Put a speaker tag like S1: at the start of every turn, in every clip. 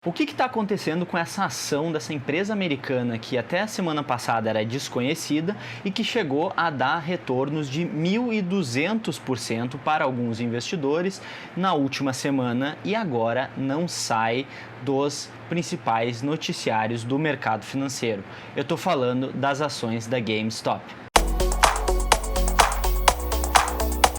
S1: O que está acontecendo com essa ação dessa empresa americana que até a semana passada era desconhecida e que chegou a dar retornos de 1.200% para alguns investidores na última semana e agora não sai dos principais noticiários do mercado financeiro? Eu estou falando das ações da GameStop.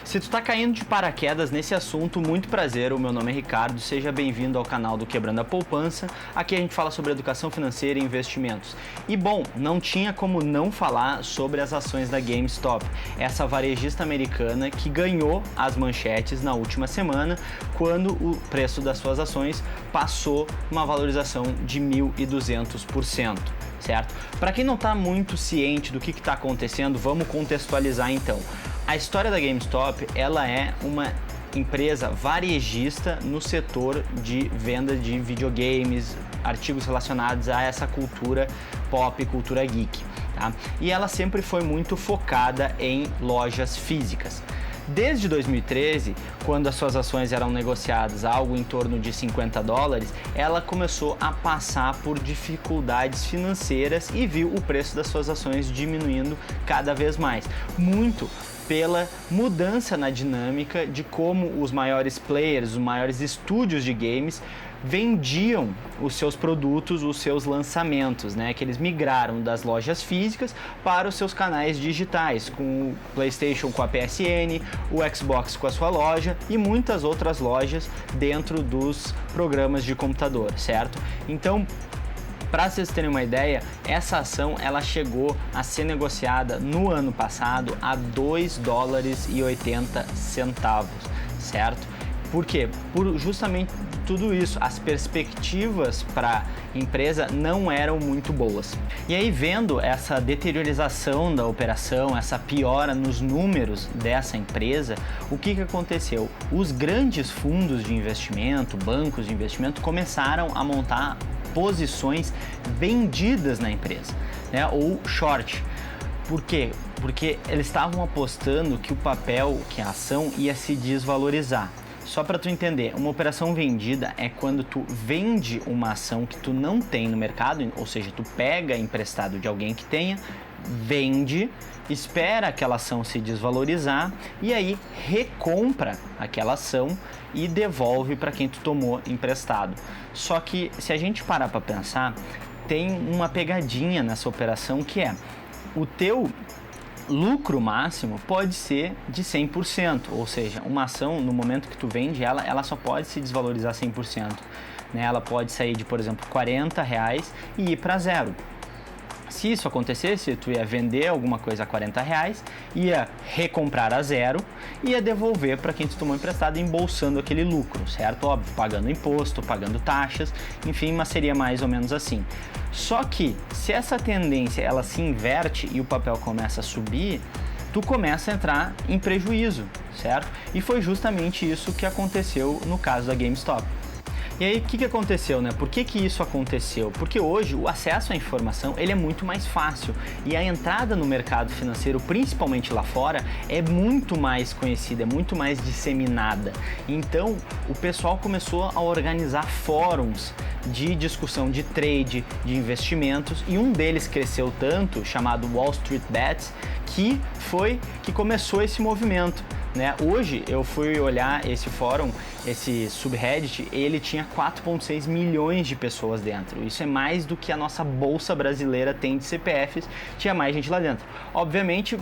S1: Se tu tá caindo de paraquedas nesse assunto, muito prazer, o meu nome é Ricardo, seja bem-vindo ao canal do Quebrando a Poupança. Aqui a gente fala sobre educação financeira e investimentos. E bom, não tinha como não falar sobre as ações da GameStop, essa varejista americana que ganhou as manchetes na última semana, quando o preço das suas ações passou uma valorização de 1.200%. Certo? Para quem não está muito ciente do que está acontecendo, vamos contextualizar então. A história da GameStop, ela é uma empresa varejista no setor de venda de videogames, artigos relacionados a essa cultura pop, cultura geek, tá? E ela sempre foi muito focada em lojas físicas. Desde 2013, quando as suas ações eram negociadas a algo em torno de $50, ela começou a passar por dificuldades financeiras e viu o preço das suas ações diminuindo cada vez mais. Muito pela mudança na dinâmica de como os maiores players, os maiores estúdios de games vendiam os seus produtos, os seus lançamentos, né? Que eles migraram das lojas físicas para os seus canais digitais, com o PlayStation com a PSN, o Xbox com a sua loja e muitas outras lojas dentro dos programas de computador, certo? Então, para vocês terem uma ideia, essa ação ela chegou a ser negociada no ano passado a $2,80, certo? Por quê? Por justamente tudo isso, as perspectivas para a empresa não eram muito boas. E aí, vendo essa deteriorização da operação, essa piora nos números dessa empresa, o que aconteceu? Os grandes fundos de investimento, bancos de investimento, começaram a montar posições vendidas na empresa, né? Ou short. Por quê? Porque eles estavam apostando que o papel, que a ação ia se desvalorizar. Só para tu entender, uma operação vendida é quando tu vende uma ação que tu não tem no mercado, ou seja, tu pega emprestado de alguém que tenha, vende, espera aquela ação se desvalorizar e aí recompra aquela ação e devolve para quem tu tomou emprestado. Só que se a gente parar para pensar, tem uma pegadinha nessa operação que é o teu lucro máximo pode ser de 100%, ou seja, uma ação no momento que tu vende ela só pode se desvalorizar 100%, né? Ela pode sair de, por exemplo, R$40 e ir para zero. Se isso acontecesse, tu ia vender alguma coisa a R$40, ia recomprar a zero e ia devolver para quem tu tomou emprestado, embolsando aquele lucro, certo? Óbvio, pagando imposto, pagando taxas, enfim, mas seria mais ou menos assim. Só que, se essa tendência ela se inverte e o papel começa a subir, tu começa a entrar em prejuízo, certo? E foi justamente isso que aconteceu no caso da GameStop. E aí, o que aconteceu, né? Por que isso aconteceu? Porque hoje o acesso à informação ele é muito mais fácil e a entrada no mercado financeiro, principalmente lá fora, é muito mais conhecida, é muito mais disseminada. Então, o pessoal começou a organizar fóruns de discussão de trade, de investimentos, e um deles cresceu tanto, chamado Wall Street Bets, que começou esse movimento. Né? Hoje eu fui olhar esse fórum, esse subreddit, ele tinha 4,6 milhões de pessoas dentro. Isso é mais do que a nossa bolsa brasileira tem de CPFs, tinha mais gente lá dentro. Obviamente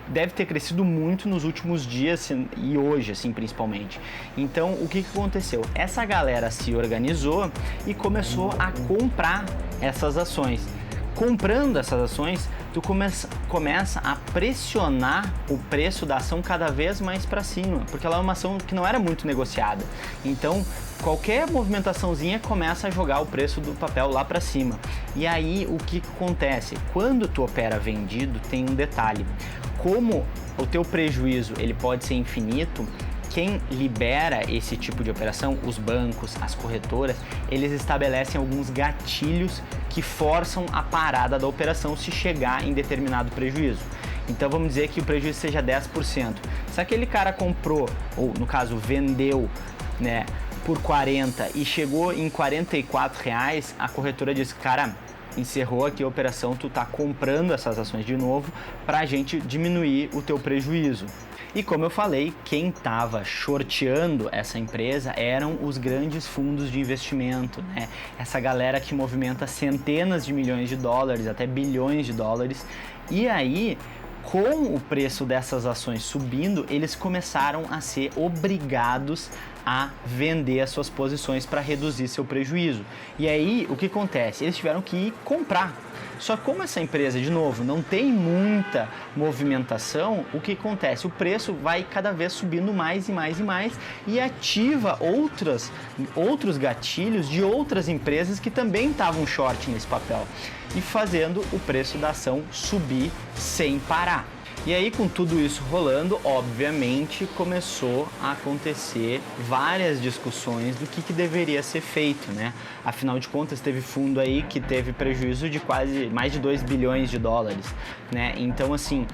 S1: deve ter crescido muito nos últimos dias e hoje, assim, principalmente. Então, o que aconteceu? Essa galera se organizou e começou a comprar essas ações. Comprando essas ações, tu começa a pressionar o preço da ação cada vez mais para cima, porque ela é uma ação que não era muito negociada. Então, qualquer movimentaçãozinha começa a jogar o preço do papel lá para cima. E aí, o que acontece? Quando tu opera vendido, tem um detalhe. Como o teu prejuízo ele pode ser infinito, quem libera esse tipo de operação, os bancos, as corretoras, eles estabelecem alguns gatilhos que forçam a parada da operação se chegar em determinado prejuízo. Então vamos dizer que o prejuízo seja 10%. Se aquele cara comprou, ou no caso vendeu, né, por 40 e chegou em R$44, a corretora disse, cara, encerrou aqui a operação, tu tá comprando essas ações de novo pra gente diminuir o teu prejuízo. E como eu falei, quem estava shorteando essa empresa eram os grandes fundos de investimento, né? Essa galera que movimenta centenas de milhões de dólares, até bilhões de dólares. E aí, com o preço dessas ações subindo, eles começaram a ser obrigados a vender as suas posições para reduzir seu prejuízo. E aí, o que acontece? Eles tiveram que ir comprar. Só que como essa empresa, de novo, não tem muita movimentação, o que acontece? O preço vai cada vez subindo mais e mais e mais e ativa outros gatilhos de outras empresas que também estavam short nesse papel e fazendo o preço da ação subir sem parar. E aí, com tudo isso rolando, obviamente, começou a acontecer várias discussões do que deveria ser feito, né? Afinal de contas, teve fundo aí que teve prejuízo de quase mais de 2 bilhões de dólares, né? Então, assim,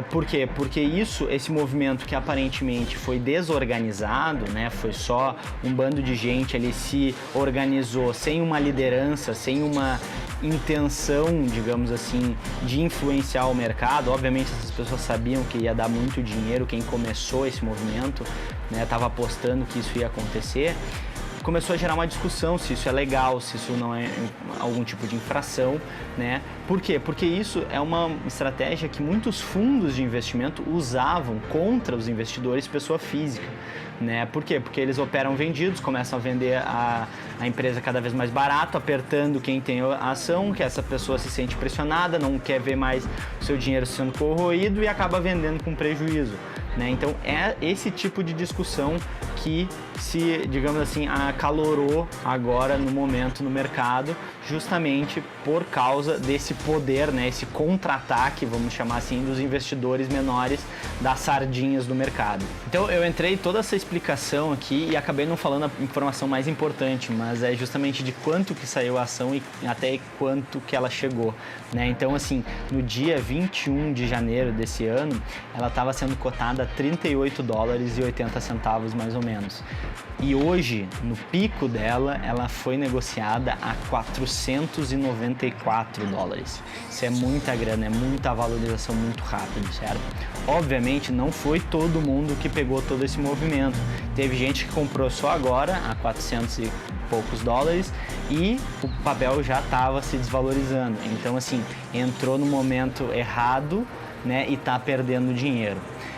S1: por quê? Porque esse movimento que aparentemente foi desorganizado, né? Foi só um bando de gente ali se organizou sem uma liderança, sem uma intenção, digamos assim, de influenciar o mercado. Obviamente essas pessoas sabiam que ia dar muito dinheiro, quem começou esse movimento, né, estava apostando que isso ia acontecer. Começou a gerar uma discussão se isso é legal, se isso não é algum tipo de infração, né? Por quê? Porque isso é uma estratégia que muitos fundos de investimento usavam contra os investidores pessoa física, né? Por quê? Porque eles operam vendidos, começam a vender a empresa cada vez mais barato, apertando quem tem a ação, que essa pessoa se sente pressionada, não quer ver mais o seu dinheiro sendo corroído e acaba vendendo com prejuízo, né? Então é esse tipo de discussão que se, digamos assim, acalorou agora no momento no mercado, justamente por causa desse poder, né, esse contra-ataque, vamos chamar assim, dos investidores menores, das sardinhas do mercado. Então eu entrei toda essa explicação aqui e acabei não falando a informação mais importante, mas é justamente de quanto que saiu a ação e até quanto que ela chegou, né? Então, assim, no dia 21 de janeiro desse ano, ela estava sendo cotada a $38,80 mais ou menos. E hoje, no pico dela, ela foi negociada a $494. Isso é muita grana, é muita valorização muito rápido, certo? Obviamente, não foi todo mundo que pegou todo esse movimento. Teve gente que comprou só agora, a 400 e poucos dólares, e o papel já estava se desvalorizando. Então, assim, entrou no momento errado, né, e está perdendo dinheiro.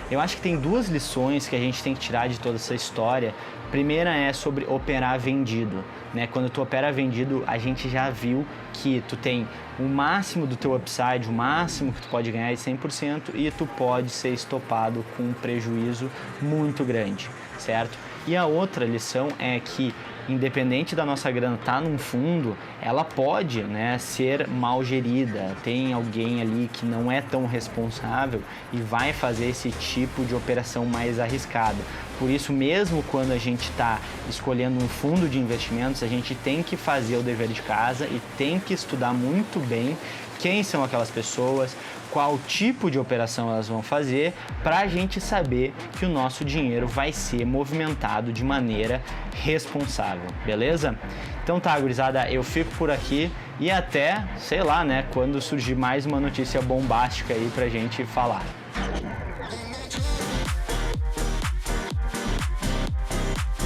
S1: Eu acho que tem duas lições que a gente tem que tirar de toda essa história. A primeira é sobre operar vendido, né? Quando tu opera vendido, a gente já viu que tu tem o máximo do teu upside, o máximo que tu pode ganhar é 100% e tu pode ser estopado com um prejuízo muito grande, certo? E a outra lição é que, independente da nossa grana estar num fundo, ela pode, né, ser mal gerida. Tem alguém ali que não é tão responsável e vai fazer esse tipo de operação mais arriscada. Por isso, mesmo quando a gente está escolhendo um fundo de investimentos, a gente tem que fazer o dever de casa e tem que estudar muito bem quem são aquelas pessoas, qual tipo de operação elas vão fazer, para a gente saber que o nosso dinheiro vai ser movimentado de maneira responsável, beleza? Então tá, gurizada, eu fico por aqui e até, sei lá, né, quando surgir mais uma notícia bombástica aí pra gente falar.